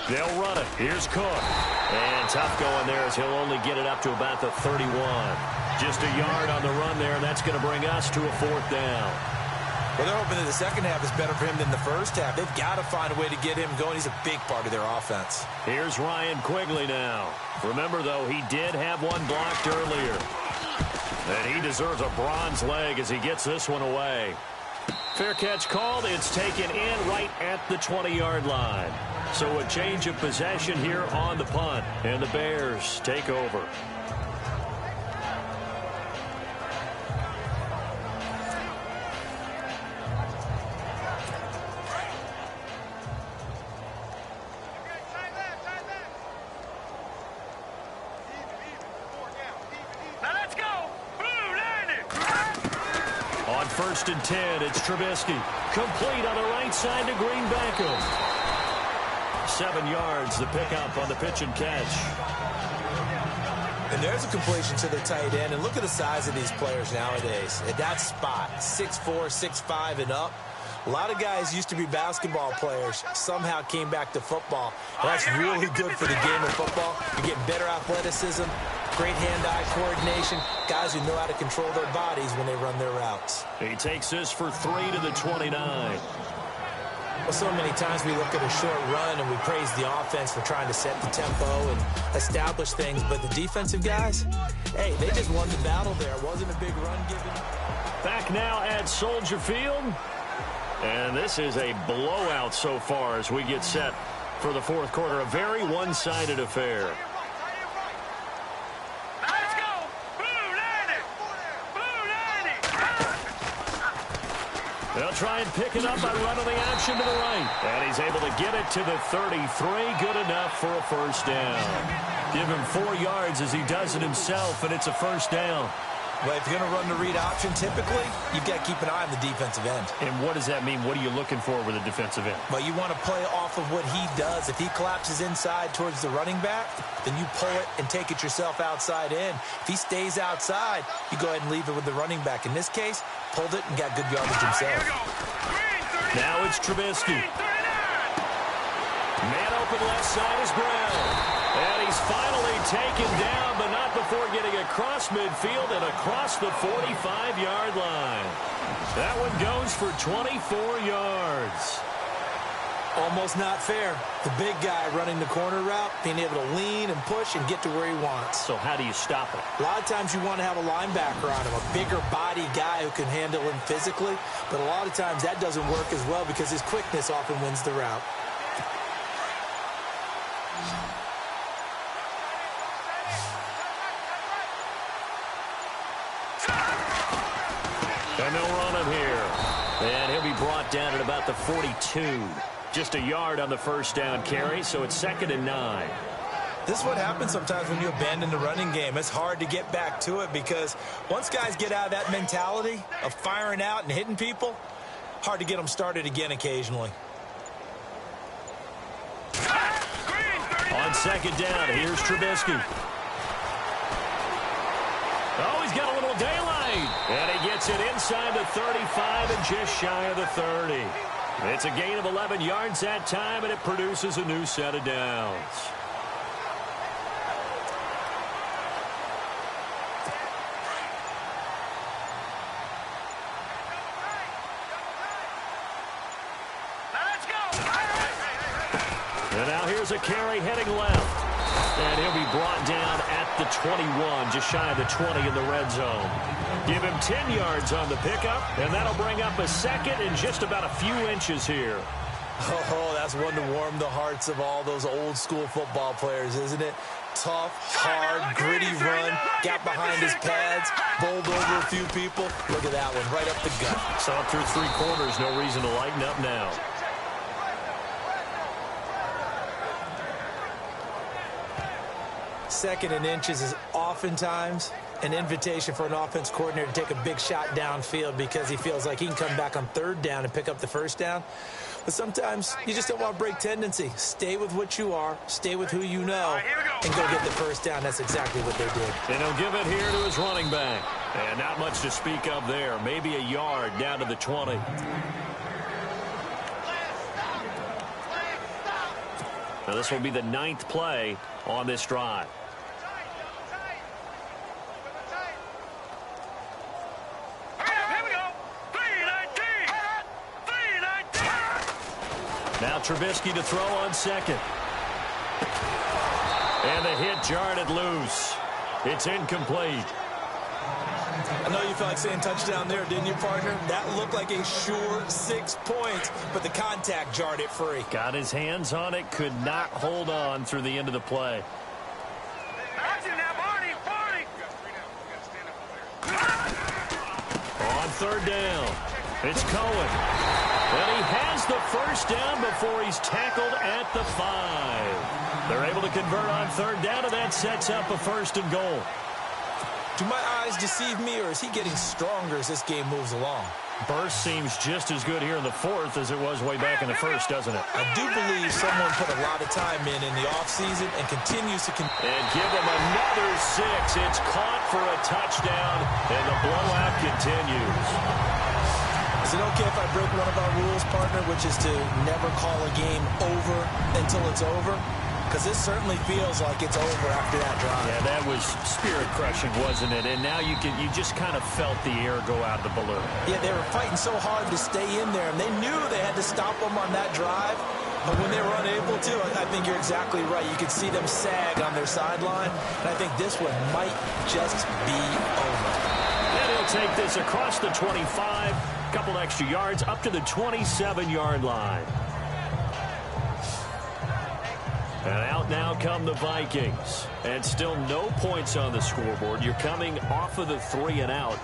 They'll run it. Here's Cook. And tough going there as he'll only get it up to about the 31. Just a yard on the run there, and that's going to bring us to a 4th down. Well, they're hoping that the second half is better for him than the first half. They've got to find a way to get him going. He's a big part of their offense. Here's Ryan Quigley now. Remember, though, he did have one blocked earlier. And he deserves a bronze leg as he gets this one away. Fair catch called. It's taken in right at the 20-yard line. So a change of possession here on the punt. And the Bears take over. first and 10. It's Trubisky. Complete on the right side to Green Beckham. 7 yards, the pickup on the pitch and catch. And there's a completion to the tight end. And look at the size of these players nowadays. At that spot, 6'4", 6'5", and up. A lot of guys used to be basketball players, somehow came back to football. And that's really good for the game of football. You're getting better athleticism, great hand-eye coordination, guys who know how to control their bodies when they run their routes. He takes this for 3 to the 29. Well, so many times we look at a short run and we praise the offense for trying to set the tempo and establish things, but the defensive guys, hey, they just won the battle there. It wasn't a big run given. Back now at Soldier Field. And this is a blowout so far as we get set for the fourth quarter. A very one-sided affair. Let's go! Blue 90! Blue 90! They'll try and pick it up by running the action to the right. And he's able to get it to the 33. Good enough for a first down. Give him 4 yards as he does it himself, and it's a first down. Well, if you're going to run the read option, typically, you've got to keep an eye on the defensive end. And what does that mean? What are you looking for with a defensive end? Well, you want to play off of what he does. If he collapses inside towards the running back, then you pull it and take it yourself outside in. If he stays outside, you go ahead and leave it with the running back. In this case, pulled it and got good yardage himself. Now it's Trubisky. Man open left side is Brown. And he's finally taken down, but not before getting across midfield and across the 45-yard line. That one goes for 24 yards. Almost not fair. The big guy running the corner route, being able to lean and push and get to where he wants. So how do you stop it? A lot of times you want to have a linebacker on him, a bigger body guy who can handle him physically. But a lot of times that doesn't work as well because his quickness often wins the route. And they'll run him here. And he'll be brought down at about the 42. Just a yard on the first down carry, so it's 2nd and 9. This is what happens sometimes when you abandon the running game. It's hard to get back to it because once guys get out of that mentality of firing out and hitting people, hard to get them started again occasionally. On 2nd down, here's Trubisky. Oh, he's got a little daylight. And he gets it inside the 35 and just shy of the 30. It's a gain of 11 yards that time, and it produces a new set of downs. And now here's a carry heading left. And he'll be brought down at the 21, just shy of the 20 in the red zone. Give him 10 yards on the pickup, and that'll bring up a 2nd and just about a few inches here. Oh, that's one to warm the hearts of all those old school football players, isn't it? Tough, hard, gritty run, got behind his pads, bowled over a few people. Look at that one, right up the gut. Saw through 3 quarters, no reason to lighten up now. Second and inches is oftentimes an invitation for an offense coordinator to take a big shot downfield because he feels like he can come back on 3rd down and pick up the first down. But sometimes you just don't want to break tendency. Stay with what you are, stay with who you know, and go get the first down. That's exactly what they did. And he'll give it here to his running back. And not much to speak of there. Maybe a yard down to the 20. Now this will be the 9th play on this drive. Now Trubisky to throw on 2nd. And the hit jarred it loose. It's incomplete. I know you felt like saying touchdown there, didn't you, partner? That looked like a sure 6 points, but the contact jarred it free. Got his hands on it, could not hold on through the end of the play. On 3rd down, it's Cohen. And he has the first down before he's tackled at the 5. They're able to convert on 3rd down, and that sets up a 1st and goal. Do my eyes deceive me, or is he getting stronger as this game moves along? Burst seems just as good here in the fourth as it was way back in the first, doesn't it? I do believe someone put a lot of time in the offseason and continues to... And give him another 6. It's caught for a touchdown, and the blowout continues. Is it okay if I break one of our rules, partner, which is to never call a game over until it's over? Because this certainly feels like it's over after that drive. Yeah, that was spirit-crushing, wasn't it? And now you just kind of felt the air go out of the balloon. Yeah, they were fighting so hard to stay in there, and they knew they had to stop them on that drive. But when they were unable to, I think you're exactly right. You could see them sag on their sideline, and I think this one might just be over. And he'll take this across the 25, a couple extra yards, up to the 27-yard line. And out now come the Vikings. And still no points on the scoreboard. You're coming off of the 3 and out.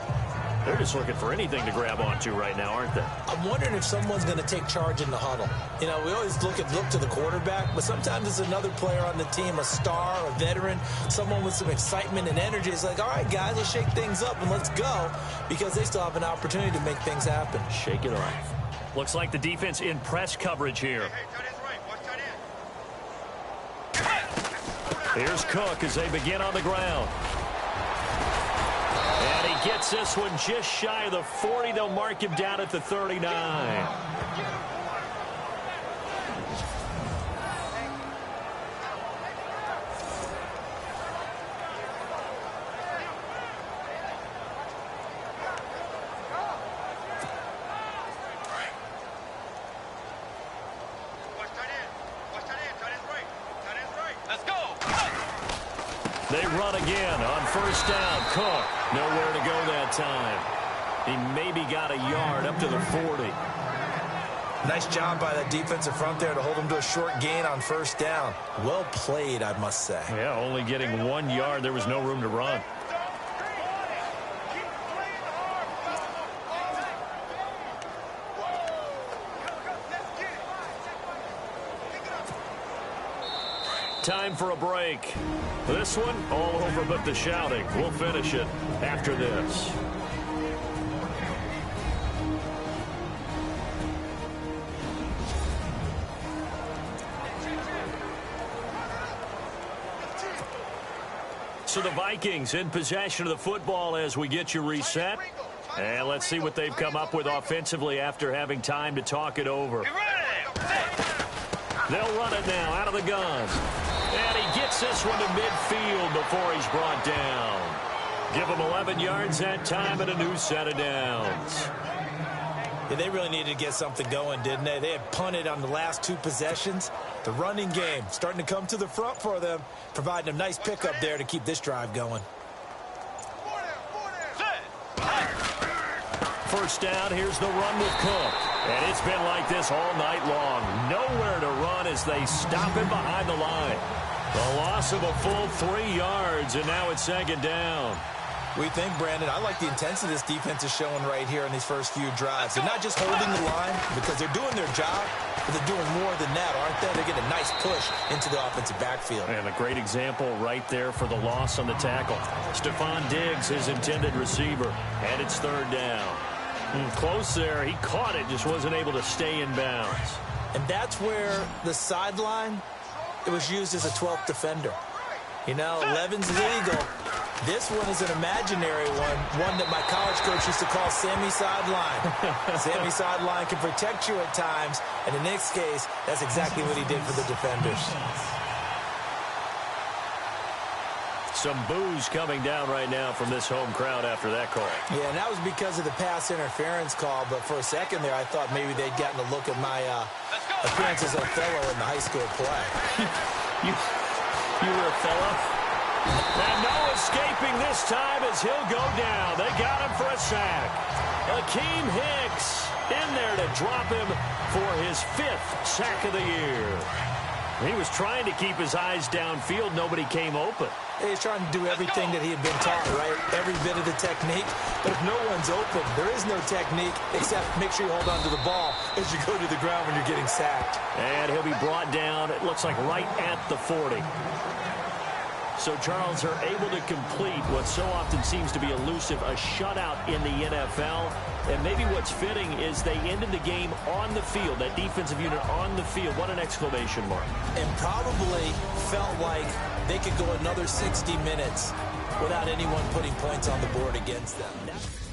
They're just looking for anything to grab onto right now, aren't they? I'm wondering if someone's going to take charge in the huddle. You know, we always look to the quarterback, but sometimes it's another player on the team, a star, a veteran, someone with some excitement and energy. It's like, all right, guys, let's shake things up and let's go, because they still have an opportunity to make things happen. Shake it off. Looks like the defense in press coverage here. Here's Cook as they begin on the ground. And he gets this one just shy of the 40. They'll mark him down at the 39. They run again on first down. Cook, nowhere to go that time. He maybe got a yard up to the 40. Nice job by that defensive front there to hold him to a short gain on first down. Well played, I must say. Yeah, only getting 1 yard. There was no room to run. Time for a break. This one, all over but the shouting. We'll finish it after this. So the Vikings in possession of the football as we get you reset. And let's see what they've come up with offensively after having time to talk it over. They'll run it now out of the gun. And he gets this one to midfield before he's brought down. Give him 11 yards that time and a new set of downs. Yeah, they really needed to get something going, didn't they? They had punted on the last 2 possessions. The running game starting to come to the front for them, providing a nice pickup there to keep this drive going. First down, here's the run with Cook. And it's been like this all night long. Nowhere to run as they stop him behind the line. The loss of a full 3 yards, and now it's second down. We think, Brandon, I like the intensity this defense is showing right here in these first few drives. They're not just holding the line because they're doing their job, but they're doing more than that, aren't they? They're getting a nice push into the offensive backfield. And a great example right there for the loss on the tackle. Stephon Diggs, his intended receiver, and it's third down. Close there. He caught it, just wasn't able to stay in bounds. And that's where the sideline, it was used as a 12th defender. You know, 11's legal. This one is an imaginary one that my college coach used to call Sammy Sideline. Sammy Sideline can protect you at times, and in this case, that's exactly what he did for the defenders. Some boos coming down right now from this home crowd after that call. Yeah, and that was because of the pass interference call, but for a second there, I thought maybe they'd gotten a look at my appearance as Othello in the high school play. You were Othello? And no escaping this time as he'll go down. They got him for a sack. Akeem Hicks in there to drop him for his 5th sack of the year. He was trying to keep his eyes downfield. Nobody came open. He's trying to do everything that he had been taught, right? Every bit of the technique. But if no one's open, there is no technique except make sure you hold on to the ball as you go to the ground when you're getting sacked. And he'll be brought down, it looks like right at the 40. So, Charles, are able to complete what so often seems to be elusive, a shutout in the NFL. And maybe what's fitting is they ended the game on the field, that defensive unit on the field. What an exclamation mark. And probably felt like they could go another 60 minutes without anyone putting points on the board against them.